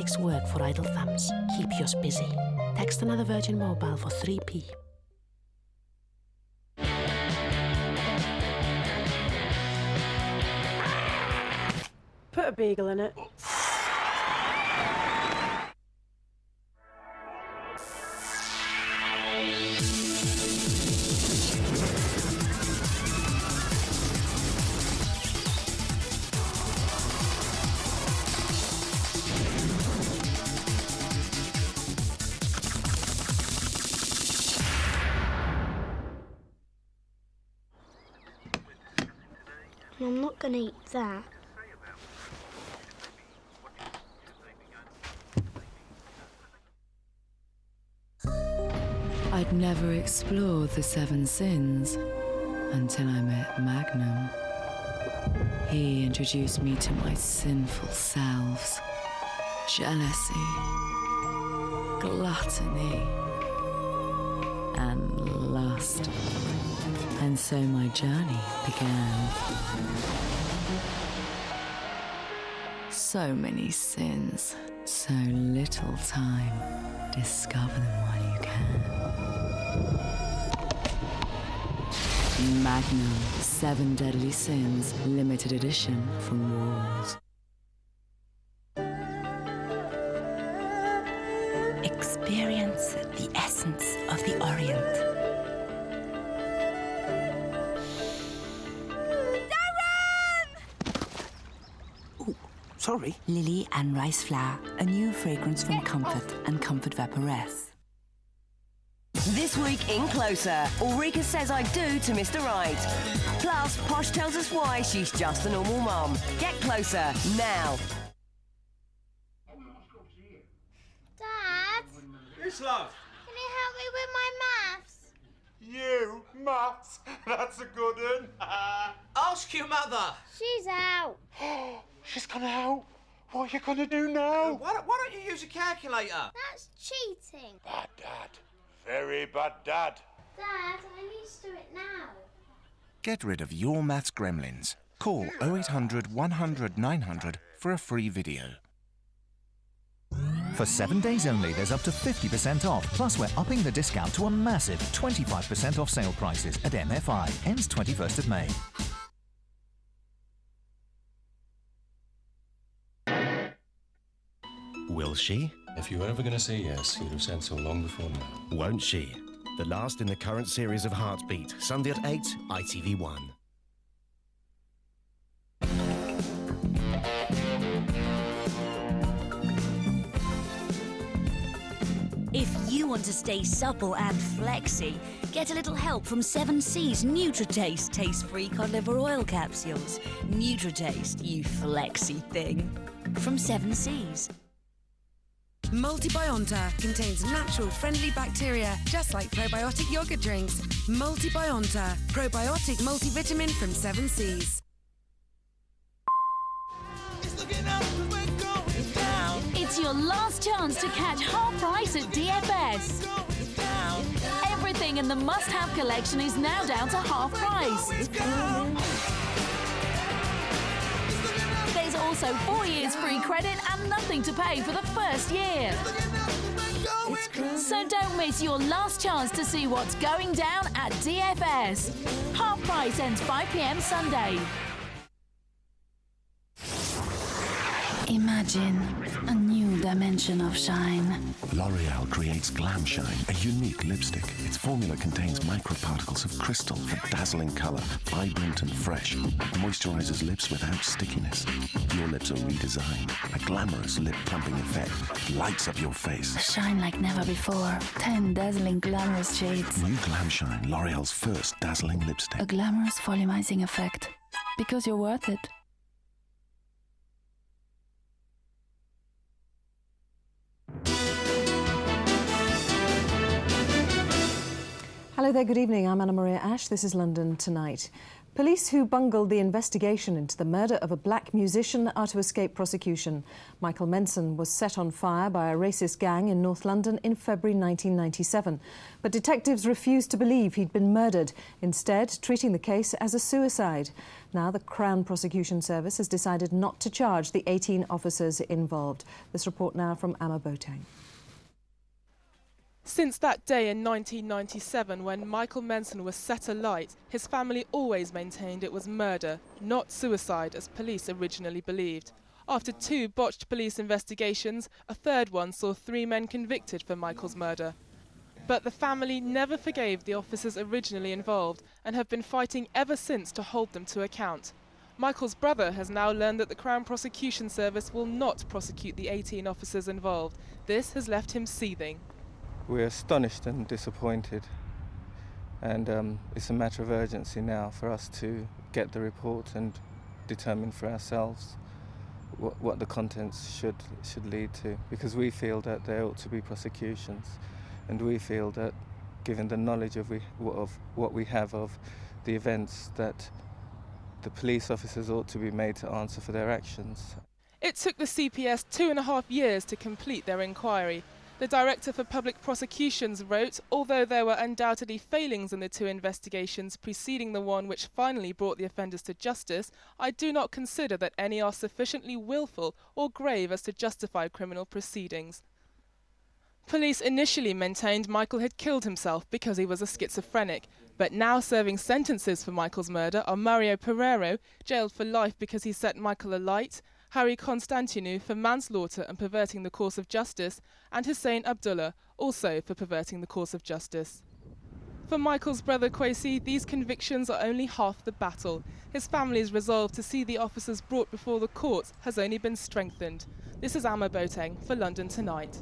makes work for idle thumbs. Keep yours busy. Text another Virgin Mobile for 3p. Put a bagel in it. I'm not going to eat that. I'd never explored the 7 sins until I met Magnum. He introduced me to my sinful selves. Jealousy, gluttony, and lust. And so my journey began. So many sins, so little time. Discover them while you can. Magnum 7 Deadly Sins, limited edition from Walls. Experience the essence of the Orient. Sorry? Lily and rice flour, a new fragrance from Comfort and Comfort Vaporesse. This week in Closer, Ulrika says I do to Mr. Right. Plus, Posh tells us why she's just a normal mum. Get Closer now. Dad? Yes, love? Can you help me with my maths? You? Maths? That's a good one. Ask your mother. She's out. She's gone out. What are you going to do now? Why don't you use a calculator? That's cheating. Bad dad. Very bad dad. Dad, I need to do it now. Get rid of your maths gremlins. Call 0800 100 900 for a free video. For 7 days only, there's up to 50% off. Plus, we're upping the discount to a massive 25% off sale prices at MFI. Ends 21st of May. Will she? If you were ever going to say yes, you'd have said so long before now. Won't she? The last in the current series of Heartbeat, Sunday at 8, ITV1. If you want to stay supple and flexy, get a little help from 7 Seas NeutraTaste taste-free cod liver oil capsules. NeutraTaste, you flexy thing. From 7 Seas. Multibionta contains natural friendly bacteria, just like probiotic yogurt drinks. Multibionta, probiotic multivitamin from 7 Seas. It's your last chance to catch half price at DFS. Everything in the must-have collection is now down to half price. There's also 4 years free credit and nothing to pay for the first year. So don't miss your last chance to see what's going down at DFS. Half price ends 5 p.m. Sunday. Imagine a new dimension of shine. L'Oreal creates Glam Shine, a unique lipstick. Its formula contains microparticles of crystal for dazzling colour, vibrant and fresh. It moisturizes lips without stickiness. Your lips are redesigned. A glamorous lip plumping effect lights up your face. Shine like never before. 10 dazzling glamorous shades. New Glam Shine, L'Oreal's first dazzling lipstick. A glamorous volumizing effect. Because you're worth it. Hello there, good evening. I'm Anna Maria Ashe. This is London Tonight. Police who bungled the investigation into the murder of a black musician are to escape prosecution. Michael Menson was set on fire by a racist gang in North London in February 1997. But detectives refused to believe he'd been murdered, instead treating the case as a suicide. Now the Crown Prosecution Service has decided not to charge the 18 officers involved. This report now from Amma Boateng. Since that day in 1997 when Michael Menson was set alight, his family always maintained it was murder, not suicide as police originally believed. After 2 botched police investigations, a third one saw 3 men convicted for Michael's murder. But the family never forgave the officers originally involved and have been fighting ever since to hold them to account. Michael's brother has now learned that the Crown Prosecution Service will not prosecute the 18 officers involved. This has left him seething. We're astonished and disappointed, and it's a matter of urgency now for us to get the report and determine for ourselves what the contents should lead to, because we feel that there ought to be prosecutions, and we feel that given the knowledge of what we have of the events, that the police officers ought to be made to answer for their actions. It took the CPS 2.5 years to complete their inquiry. The Director for Public Prosecutions wrote, although there were undoubtedly failings in the 2 investigations preceding the one which finally brought the offenders to justice, I do not consider that any are sufficiently willful or grave as to justify criminal proceedings. Police initially maintained Michael had killed himself because he was a schizophrenic, but now serving sentences for Michael's murder are Mario Pereiro, jailed for life because he set Michael alight, Harry Constantinou for manslaughter and perverting the course of justice, and Hussein Abdullah, also for perverting the course of justice. For Michael's brother Kwesi, these convictions are only half the battle. His family's resolve to see the officers brought before the courts has only been strengthened. This is Amma Boateng for London Tonight.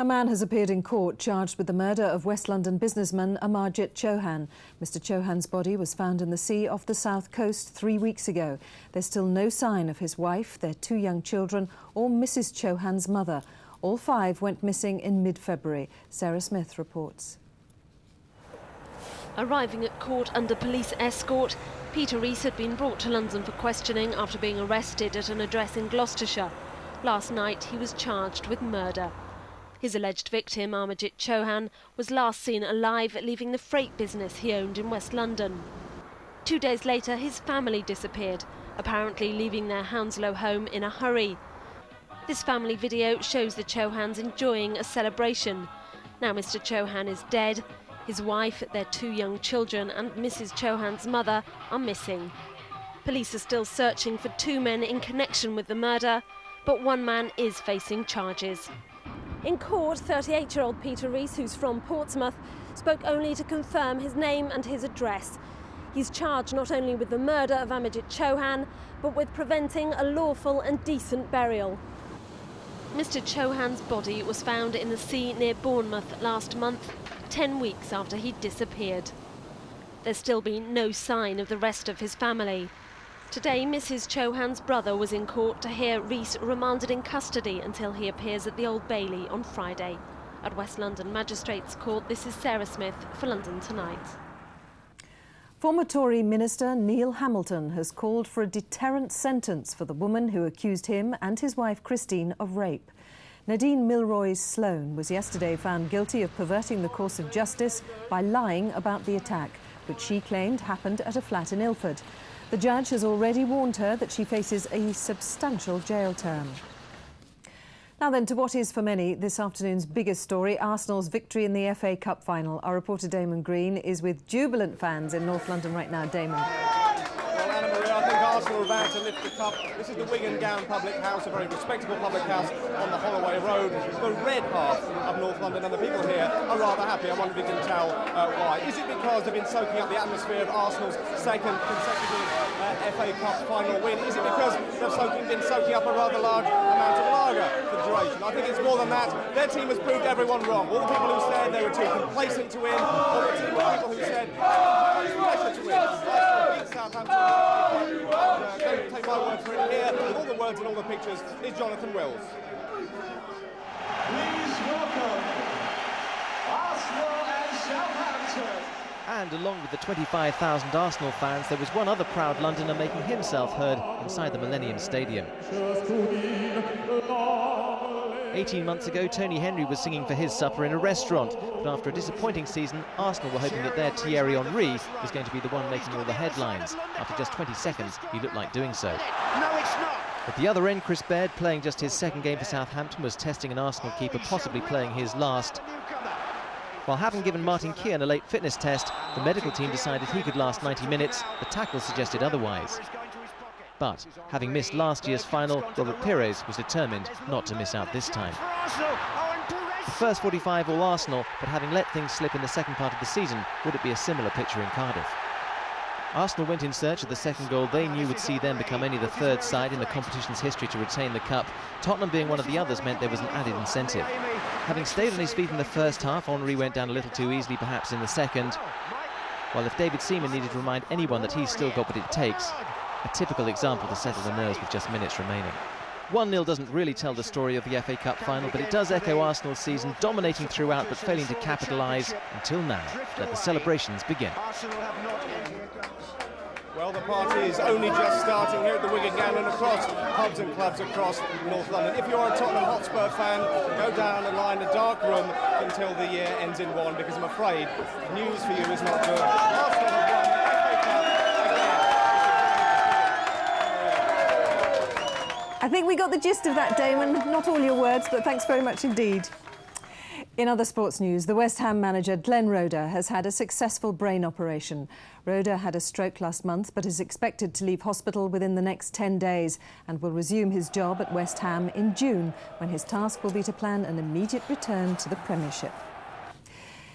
A man has appeared in court charged with the murder of West London businessman Amarjit Chauhan. Mr Chauhan's body was found in the sea off the south coast 3 weeks ago. There's still no sign of his wife, their 2 young children or Mrs Chauhan's mother. All 5 went missing in mid-February. Sarah Smith reports. Arriving at court under police escort, Peter Rees had been brought to London for questioning after being arrested at an address in Gloucestershire. Last night he was charged with murder. His alleged victim, Amarjit Chauhan, was last seen alive leaving the freight business he owned in West London. 2 days later, his family disappeared, apparently leaving their Hounslow home in a hurry. This family video shows the Chauhans enjoying a celebration. Now Mr Chauhan is dead. His wife, their 2 young children and Mrs Chauhan's mother are missing. Police are still searching for 2 men in connection with the murder, but 1 man is facing charges. In court, 38-year-old Peter Rees, who's from Portsmouth, spoke only to confirm his name and his address. He's charged not only with the murder of Amarjit Chauhan, but with preventing a lawful and decent burial. Mr Chauhan's body was found in the sea near Bournemouth last month, 10 weeks after he'd disappeared. There's still been no sign of the rest of his family. Today, Mrs Chauhan's brother was in court to hear Rees remanded in custody until he appears at the Old Bailey on Friday. At West London Magistrates Court, this is Sarah Smith for London Tonight. Former Tory Minister Neil Hamilton has called for a deterrent sentence for the woman who accused him and his wife Christine of rape. Nadine Milroy-Sloan was yesterday found guilty of perverting the course of justice by lying about the attack, which she claimed happened at a flat in Ilford. The judge has already warned her that she faces a substantial jail term. Now then, to what is for many this afternoon's biggest story, Arsenal's victory in the FA Cup final. Our reporter Damian Green is with jubilant fans in North London right now. Damon. Well, Anna Maria, I think Arsenal are about to lift the cup. This is the Wig and Gown public house, a very respectable public house on the Holloway Road, the red half of North London, and the people here are rather happy. I wonder if you can tell why. Is it because they've been soaking up the atmosphere of Arsenal's second consecutive FA Cup final win? Is it because they've been soaking up a rather large amount of lager for the duration? I think it's more than that. Their team has proved everyone wrong. All the people who said they were too complacent to win, all the people who said pressure to win. Arsenal beat Southampton. Don't take my word for it. Here, with all the words and all the pictures, is Jonathan Wills. Please welcome Arsenal and Southampton And along with the 25,000 Arsenal fans, there was one other proud Londoner making himself heard inside the Millennium Stadium. 18 months ago, Tony Henry was singing for his supper in a restaurant, but after a disappointing season, Arsenal were hoping that their Thierry Henry was going to be the one making all the headlines. After just 20 seconds, he looked like doing so. No, it's not. At the other end, Chris Baird, playing just his second game for Southampton, was testing an Arsenal keeper, possibly playing his last. While having given Martin Keown a late fitness test, the medical team decided he could last 90 minutes. The tackle suggested otherwise. But, having missed last year's final, Robert Pires was determined not to miss out this time. The first 45 all Arsenal, but having let things slip in the second part of the season, would it be a similar picture in Cardiff? Arsenal went in search of the second goal they knew would see them become only the third side in the competition's history to retain the cup. Tottenham being one of the others meant there was an added incentive. Having stayed on his feet in the first half, Henry went down a little too easily perhaps in the second. While if David Seaman needed to remind anyone that he's still got what it takes, a typical example to settle the nerves with just minutes remaining. 1-0 doesn't really tell the story of the FA Cup final, but it does echo Arsenal's season, dominating throughout but failing to capitalise until now. Let the celebrations begin. Well, the party is only just starting here at the Wig and Gown and across pubs and clubs across North London. If you're a Tottenham Hotspur fan, go down and lie in a dark room until the year ends in one, because I'm afraid news for you is not good. Arsenal have won the FA Cup again. I think we got the gist of that, Damon. Not all your words, but thanks very much indeed. In other sports news, the West Ham manager Glenn Roeder has had a successful brain operation. Roeder had a stroke last month, but is expected to leave hospital within the next 10 days and will resume his job at West Ham in June, when his task will be to plan an immediate return to the Premiership.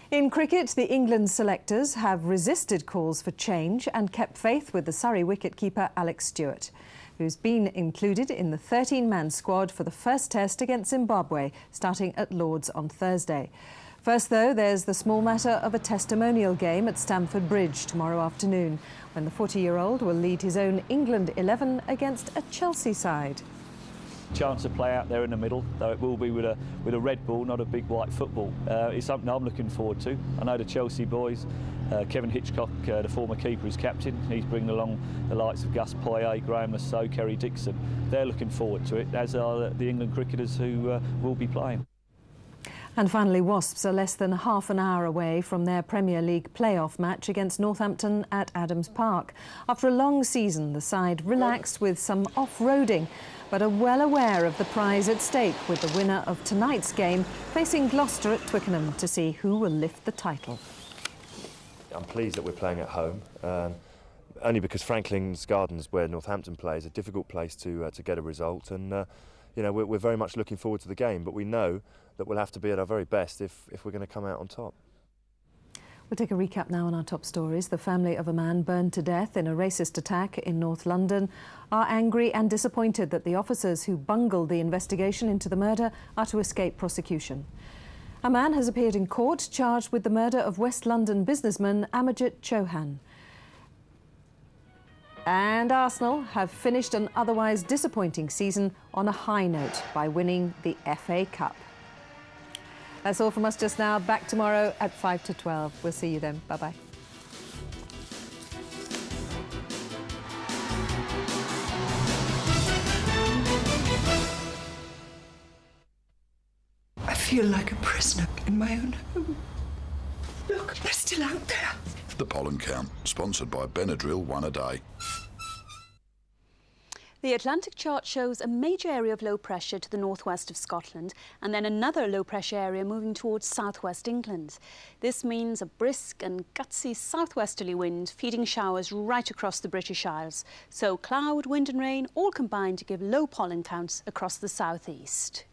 In cricket, the England selectors have resisted calls for change and kept faith with the Surrey wicketkeeper Alex Stewart, who's been included in the 13-man squad for the first test against Zimbabwe, starting at Lord's on Thursday. First, though, there's the small matter of a testimonial game at Stamford Bridge tomorrow afternoon, when the 40-year-old will lead his own England 11 against a Chelsea side. Chance to play out there in the middle, though it will be with a red ball, not a big white football. It's something I'm looking forward to. I know the Chelsea boys, Kevin Hitchcock, the former keeper, is captain. He's bringing along the likes of Gus Poyet, Graham Lasseau, Kerry Dixon. They're looking forward to it, as are the England cricketers who will be playing. And finally, Wasps are less than half an hour away from their Premier League playoff match against Northampton at Adams Park. After a long season, the side relaxed with some off-roading, but are well aware of the prize at stake, with the winner of tonight's game facing Gloucester at Twickenham to see who will lift the title. I'm pleased that we're playing at home, only because Franklin's Gardens, where Northampton play, is a difficult place to get a result, and you know, we're very much looking forward to the game, but we know that we'll have to be at our very best if we're going to come out on top. We'll take a recap now on our top stories. The family of a man burned to death in a racist attack in North London are angry and disappointed that the officers who bungled the investigation into the murder are to escape prosecution. A man has appeared in court charged with the murder of West London businessman Amajit Chauhan. And Arsenal have finished an otherwise disappointing season on a high note by winning the FA Cup. That's all from us just now. Back tomorrow at 5 to 12. We'll see you then. Bye-bye. I feel like a prisoner in my own home. Look, they're still out there. The Pollen Count, sponsored by Benadryl, one a day. The Atlantic chart shows a major area of low pressure to the northwest of Scotland and then another low pressure area moving towards southwest England. This means a brisk and gutsy southwesterly wind feeding showers right across the British Isles. So cloud, wind and rain all combine to give low pollen counts across the southeast.